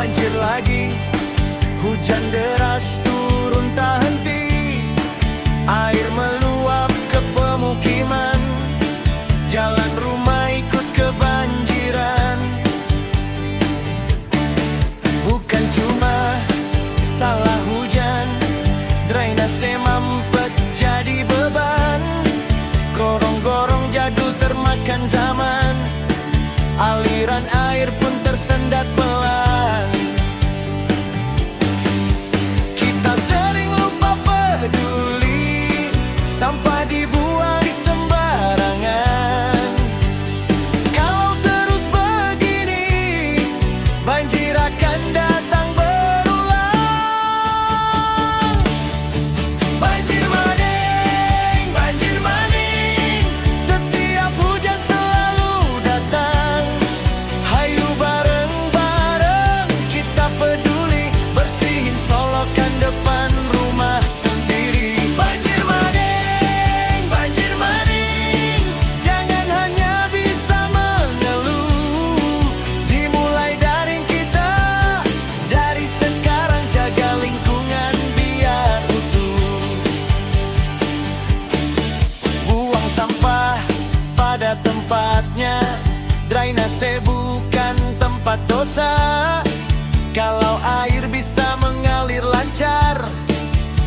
banjir lagi. Hujan deras turun tak henti, air meluap ke pemukiman, jalan rumah ikut kebanjiran. Bukan cuma salah hujan, drainase mampet jadi beban. Gorong-gorong jadul termakan zaman, aliran air pun tersendat pelan. Kita sering lupa peduli, sampah dibuang sembarangan. Kalau terus begini, banjir akan datang berulang. Banjir maning, setiap hujan selalu datang. Hayu bareng-bareng kita peduli, bersihin solokan depan rumah sendiri. Banjir maning, jangan hanya bisa mengeluh. Dimulai dari kita, dari sekarang jaga lingkungan biar utuh. Buang sampah pada tempatnya, drainase bukan tempat dosa. Kalau air bisa mengalir lancar,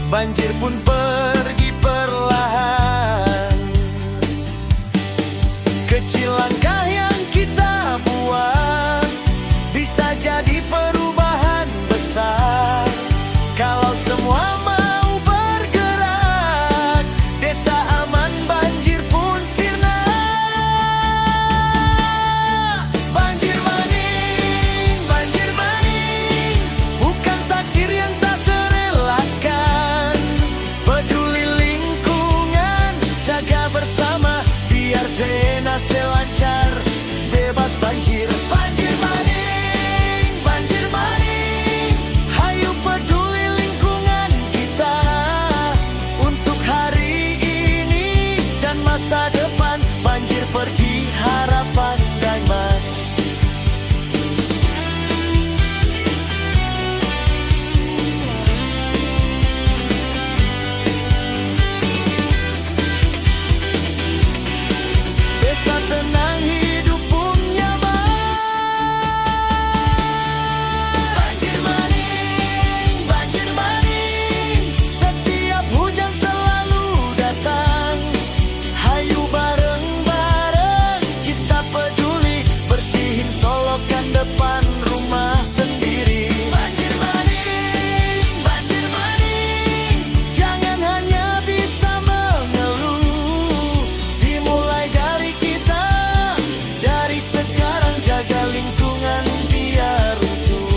banjir pun pergi perlahan. Kecil langkah yang kita buat bisa jadi perubahan besar. Kalau semua mau bergerak, desa aman, banjir pun sirna. Banjir maning, bukan takdir yang tak terelakkan. Peduli lingkungan, jaga bersama, biar drainase lancar, bebas banjir. Banjir maning, hayu peduli lingkungan kita, untuk hari ini dan masa depan. Banjir pergi, harapan damai. Desa tenang, hidup pun nyaman. Banjir maning, setiap hujan selalu datang. Hayu bareng-bareng kita peduli, bersihin solokan depan rumah sendiri. Banjir maning, jangan hanya bisa mengeluh. Dimulai dari kita, dari sekarang jaga lingkungan biar utuh.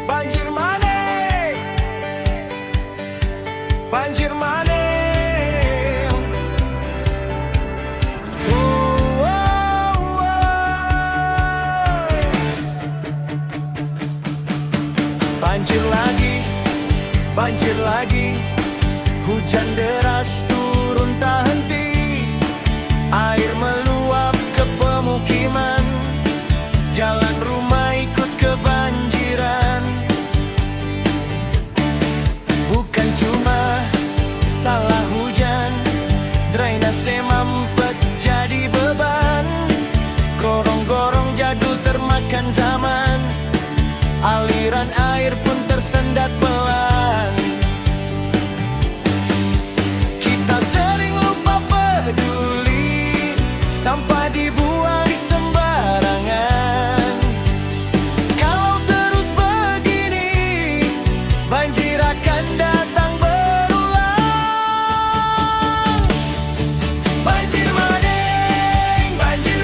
Banjir maning, banjir lagi. Hujan deras turun tak henti, air meluap ke pemukiman, jalan rumah ikut kebanjiran. Bukan cuma salah hujan, drainase mampet jadi beban. Gorong-gorong jadul termakan zaman, aliran air pun tersendat pelan. Kita sering lupa peduli, sampah dibuang sembarangan. Kalau terus begini, banjir akan datang berulang. Banjir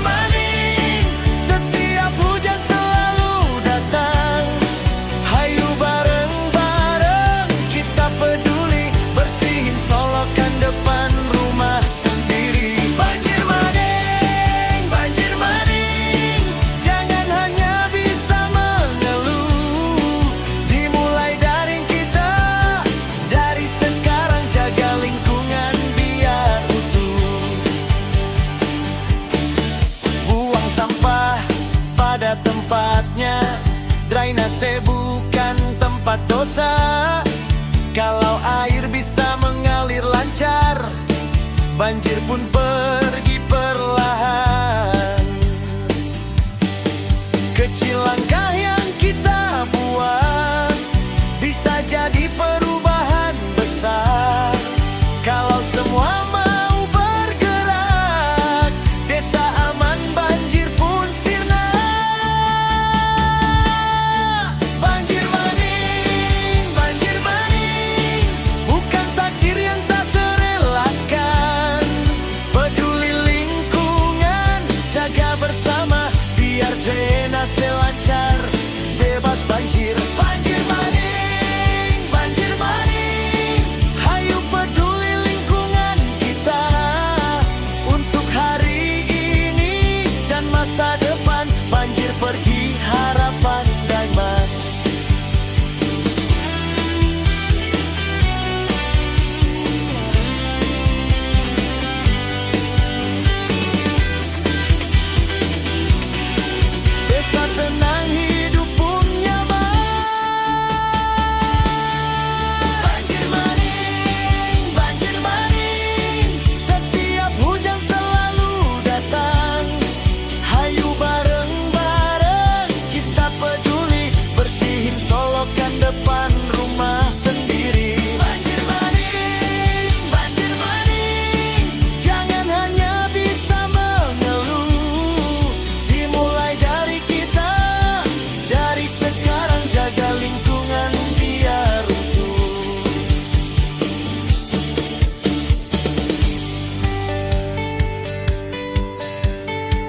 maning, setiap hujan selalu datang. Hayu Kalau air bisa mengalir lancar, banjir pun pergi perlahan. Kecil langkah yang kita buat bisa jadi perubahan besar. Kalau semua mau bergerak, desa aman, banjir pun sirna. Banjir maning, bukan takdir yang tak terelakkan. Peduli lingkungan, jaga bersama, biar drainase lancar, bebas banjir. Banjir maning, hayu peduli lingkungan kita untuk hari ini dan masa depan. Banjir pergi, harapan daima. Desa tenang, hidup pun nyaman. Banjir maning, setiap hujan selalu datang. Hayu bareng-bareng kita peduli, bersihin solokan depan rumah sendiri. Banjir maning, jangan hanya bisa mengeluh. Dimulai dari kita, dari sekarang jaga lingkungan biar utuh.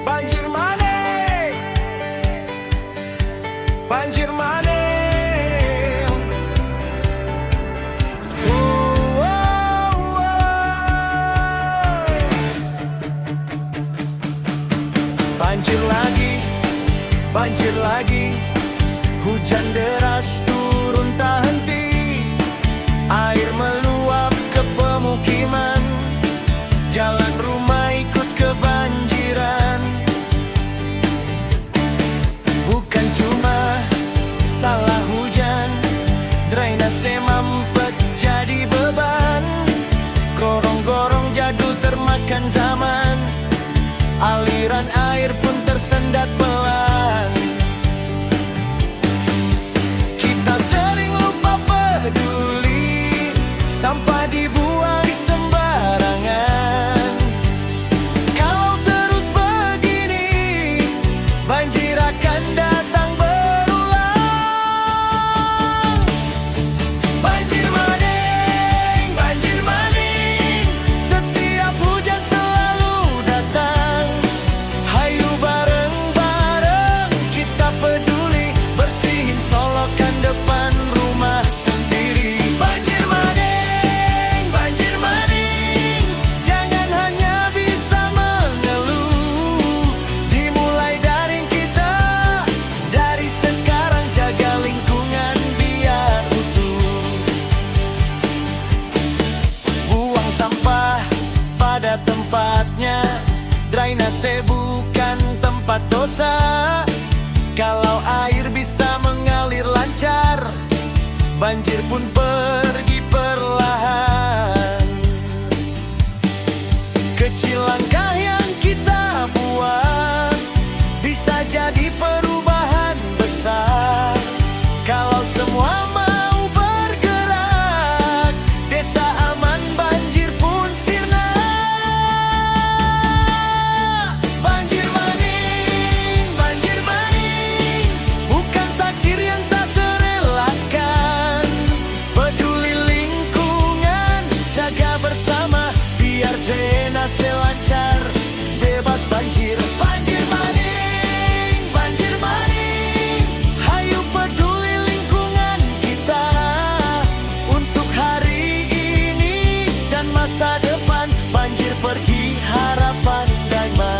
Banjir maning, banjir maning. Banjir lagi, hujan deras turun tak henti. Air meluap ke pemukiman, jalan rumah ikut kebanjiran. Bukan cuma salah hujan, drainase mampet jadi beban. Gorong-gorong jadul termakan zaman, aliran air pun tersendat pelan. Kita sering lupa peduli, sampah dibuang sembarangan. Kalau terus begini, banjir akan datang berulang. Banjir maning, setiap hujan selalu datang. Hayu bareng-bareng kita peduli, bersihin solokan depan rumah sendiri. Banjir maning, jangan hanya bisa mengeluh. Dimulai dari kita, dari sekarang jaga lingkungan biar utuh. Buang sampah pada tempatnya, drainase bukan tempat dosa. Kalau air bisa mengalir lancar, banjir pun pergi perlahan. Kecil langkah yang kita buat bisa jadi perubahan besar. Kalau semua mau bergerak, desa aman, banjir pun sirna. Banjir maning, bukan takdir yang tak terelakkan. Peduli lingkungan, jaga bersama, biar drainase lancar, bebas banjir. Banjir maning, hayu peduli lingkungan kita untuk hari ini dan masa depan. Banjir pergi, harapan daima.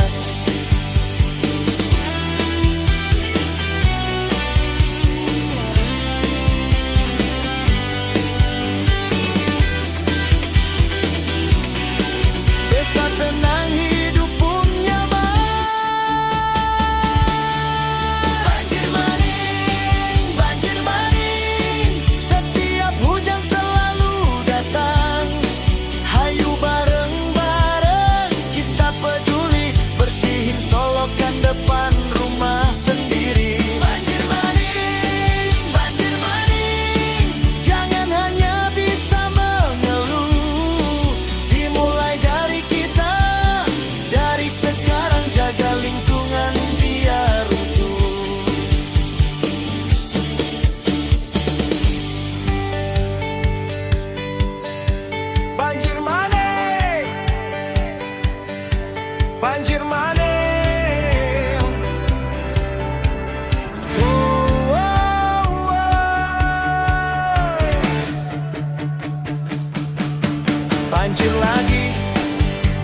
Desa tenang, hidup pun nyaman.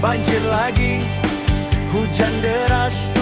banjir lagi, hujan deras